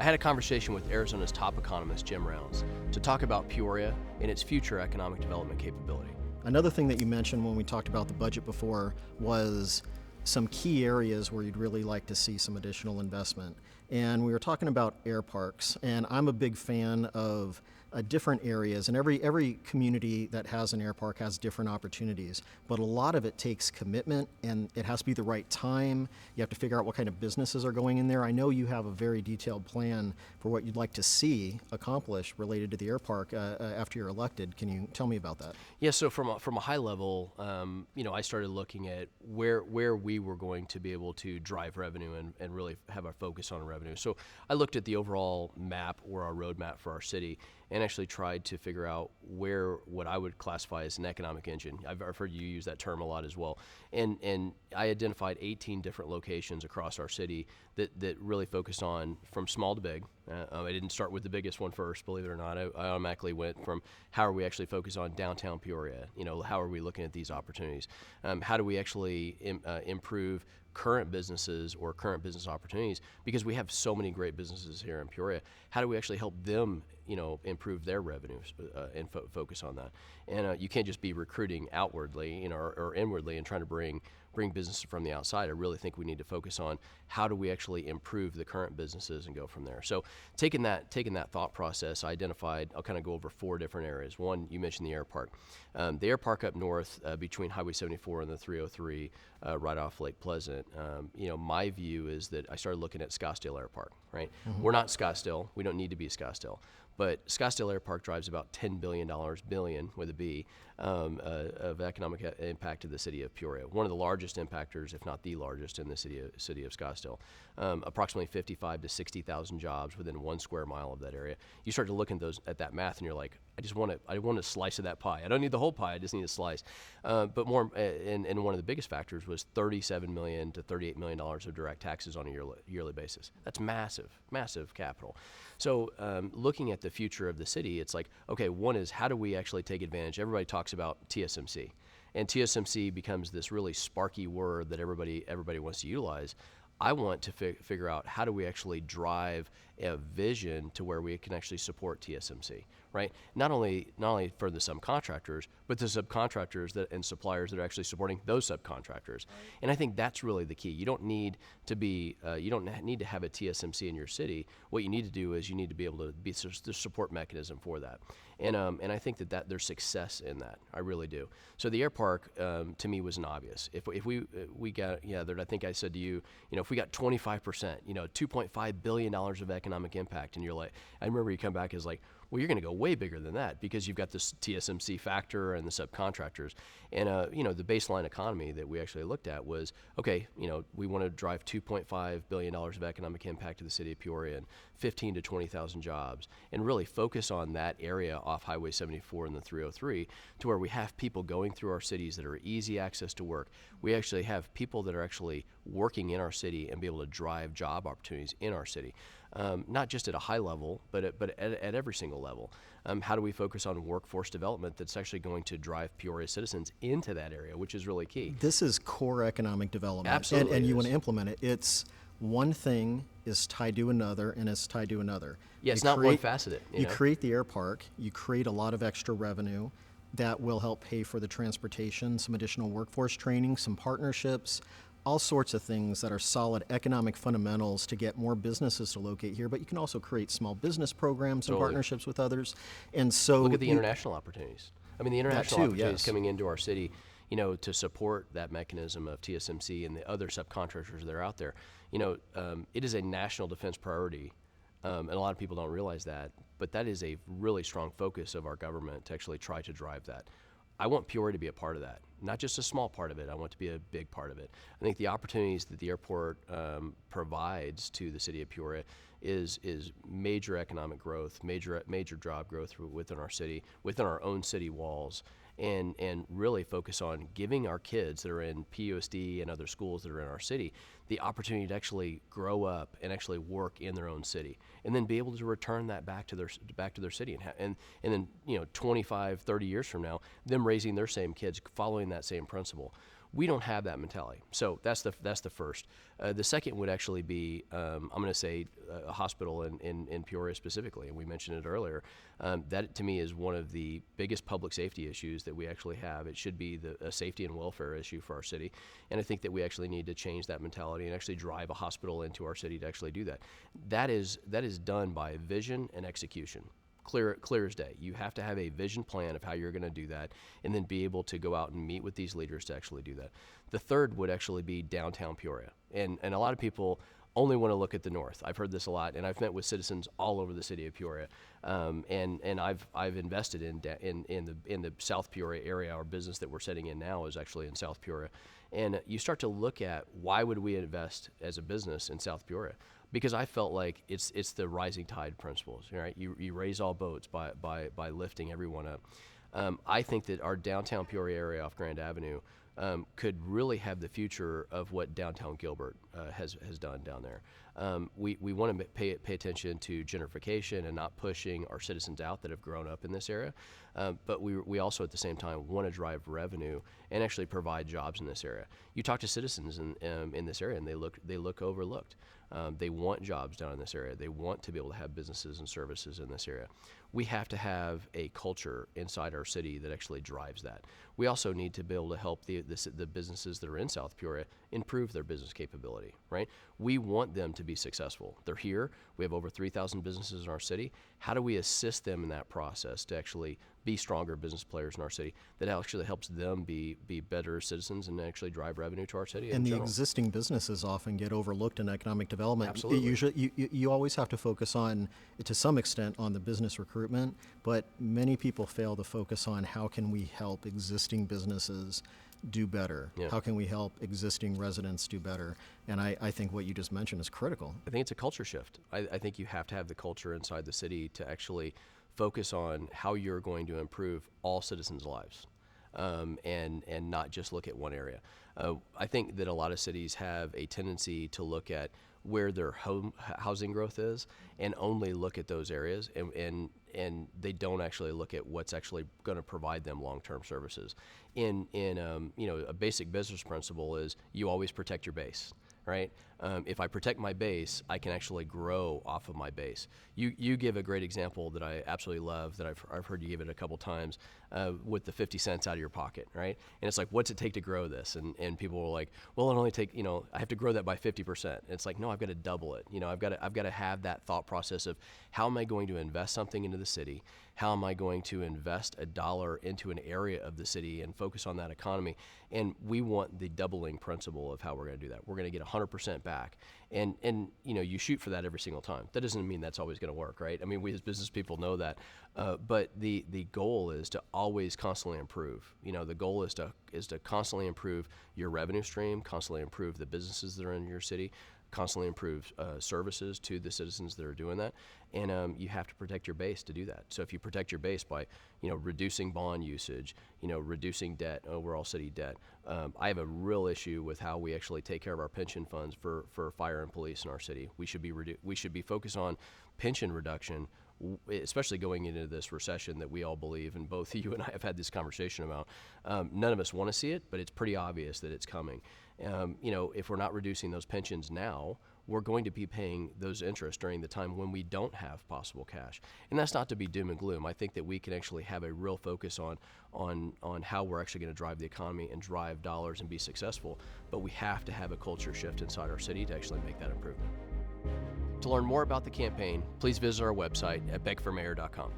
had a conversation with Arizona's top economist, Jim Rounds, to talk about Peoria and its future economic development capability. Another thing that you mentioned when we talked about the budget before was some key areas where you'd really like to see some additional investment. And we were talking about air parks, and I'm a big fan of different areas, and every community that has an air park has different opportunities, but a lot of it takes commitment, and it has to be the right time. You have to figure out what kind of businesses are going in there. I know you have a very detailed plan for what you'd like to see accomplished related to the air park after you're elected. Can you tell me about that? Yeah, so from a high level, I started looking at where we were going to be able to drive revenue and really have our focus on revenue. So I looked at the overall map or our roadmap for our city and actually tried to figure out where what I would classify as an economic engine. I've heard you use that term a lot as well. And I identified 18 different locations across our city that really focused on from small to big. I didn't start with the biggest one first, believe it or not. I automatically went from how are we actually focused on downtown Peoria? How are we looking at these opportunities? How do we actually improve current businesses or current business opportunities, because we have so many great businesses here in Peoria. How do we actually help them, improve their revenues and focus on that? And you can't just be recruiting outwardly, or inwardly and trying to bring businesses from the outside. I really think we need to focus on how do we actually improve the current businesses and go from there. So taking that thought process, I identified, I'll kind of go over 4 different areas. One, you mentioned the air park. The air park up north between Highway 74 and the 303, right off Lake Pleasant. My view is that I started looking at Scottsdale Air Park, right? Mm-hmm. We're not Scottsdale. We don't need to be Scottsdale. But Scottsdale Air Park drives about $10 billion with a B, of economic impact to the city of Peoria. One of the largest impactors, if not the largest, in the city of Scottsdale. Approximately 55 to 60,000 jobs within 1 square mile of that area. You start to look at that math, and you're like, I want a slice of that pie. I don't need the whole pie. I just need a slice. But more, and one of the biggest factors was $37 million to $38 million of direct taxes on a yearly basis. That's massive capital. So looking at the future of the city, it's like, okay, one is how do we actually take advantage? Everybody talks about TSMC, and TSMC becomes this really sparky word that everybody wants to utilize. I want to figure out how do we actually drive a vision to where we can actually support TSMC, right? Not only for the subcontractors, but the subcontractors and suppliers that are actually supporting those subcontractors. Right. And I think that's really the key. You don't need to be, you don't need to have a TSMC in your city. What you need to do is you need to be able to be the support mechanism for that. And I think that there's success in that. I really do. So the air park, to me, was an obvious. If we got, I think I said to you, if we got 25%, $2.5 billion of economic impact, and you're like, I remember you come back as like, well, you're going to go way bigger than that because you've got this TSMC factor and the subcontractors. And, the baseline economy that we actually looked at was, okay, we want to drive $2.5 billion of economic impact to the city of Peoria and 15 to 20,000 jobs, and really focus on that area off Highway 74 and the 303 to where we have people going through our cities that are easy access to work. We actually have people that are actually working in our city and be able to drive job opportunities in our city. Not just at a high level, but at every single level. How do we focus on workforce development that's actually going to drive Peoria citizens into that area, which is really key. This is core economic development. Absolutely. And you want to implement it. It's one thing is tied to another, and it's tied to another. Yeah, it's not one-faceted. You create the air park, you create a lot of extra revenue that will help pay for the transportation, some additional workforce training, some partnerships, all sorts of things that are solid economic fundamentals to get more businesses to locate here, but you can also create small business programs and partnerships with others. And so look at the international opportunities. I mean, the international opportunities coming into our city, to support that mechanism of TSMC and the other subcontractors that are out there. It is a national defense priority, and a lot of people don't realize that, but that is a really strong focus of our government to actually try to drive that. I want Peoria to be a part of that, not just a small part of it. I want to be a big part of it. I think the opportunities that the airport provides to the city of Peoria is major economic growth, major job growth within our city, within our own city walls, and really focus on giving our kids that are in PUSD and other schools that are in our city the opportunity to actually grow up and actually work in their own city, and then be able to return that back to their city, and then 25, 30 years from now, them raising their same kids following that same principle. We don't have that mentality. So that's the first. The second would actually be, I'm going to say, a hospital in Peoria specifically, and we mentioned it earlier. That to me is one of the biggest public safety issues that we actually have. It should be a safety and welfare issue for our city, and I think that we actually need to change that mentality and actually drive a hospital into our city to actually do that. That is done by vision and execution. Clear as day. You have to have a vision plan of how you're going to do that, and then be able to go out and meet with these leaders to actually do that. The third would actually be downtown Peoria, and a lot of people only want to look at the north. I've heard this a lot, and I've met with citizens all over the city of Peoria, and I've invested in the South Peoria area. Our business that we're setting in now is actually in South Peoria, and you start to look at why would we invest as a business in South Peoria. Because I felt like it's the rising tide principles, right? You raise all boats by lifting everyone up. I think that our downtown Peoria area off Grand Avenue could really have the future of what downtown Gilbert has done down there. We want to pay attention to gentrification and not pushing our citizens out that have grown up in this area, but we also at the same time want to drive revenue and actually provide jobs in this area. You talk to citizens in this area, and they look overlooked. They want jobs down in this area. They want to be able to have businesses and services in this area. We have to have a culture inside our city that actually drives that. We also need to be able to help the businesses that are in South Peoria improve their business capability, right? We want them to be successful. They're here. We have over 3,000 businesses in our city. How do we assist them in that process to actually be stronger business players in our city that actually helps them be better citizens and actually drive revenue to our city? And the existing businesses often get overlooked in economic development. Absolutely. You always have to focus on, to some extent, on the business recruitment, but many people fail to focus on how can we help existing businesses do better? Yeah. How can we help existing residents do better? And I think what you just mentioned is critical. I think it's a culture shift. I think you have to have the culture inside the city to actually focus on how you're going to improve all citizens' lives, and not just look at one area. I think that a lot of cities have a tendency to look at where their housing growth is and only look at those areas, and they don't actually look at what's actually going to provide them long-term services. A basic business principle is you always protect your base, right? If I protect my base, I can actually grow off of my base. You give a great example that I absolutely love, that I've heard you give it a couple times, with the 50 cents out of your pocket, right? And it's like, what's it take to grow this? And people were like, well, it only take, I have to grow that by 50%. And it's like, no, I've got to double it. I've got to have that thought process of how am I going to invest something into the city? How am I going to invest $1 into an area of the city and focus on that economy? And we want the doubling principle of how we're going to do that. We're going to get 100% back. And you shoot for that every single time. That doesn't mean that's always going to work, right? I mean, we as business people know that. But the goal is to always constantly improve. The goal is to constantly improve your revenue stream, constantly improve the businesses that are in your city, constantly improve services to the citizens that are doing that, and you have to protect your base to do that. So if you protect your base by reducing bond usage, reducing debt, overall city debt. I have a real issue with how we actually take care of our pension funds for fire and police in our city. We should be focused on pension reduction, especially going into this recession that we all believe, and both you and I have had this conversation about. None of us want to see it, but it's pretty obvious that it's coming. If we're not reducing those pensions now, we're going to be paying those interests during the time when we don't have possible cash. And that's not to be doom and gloom. I think that we can actually have a real focus on how we're actually going to drive the economy and drive dollars and be successful, but we have to have a culture shift inside our city to actually make that improvement. To learn more about the campaign, please visit our website at beckformayor.com.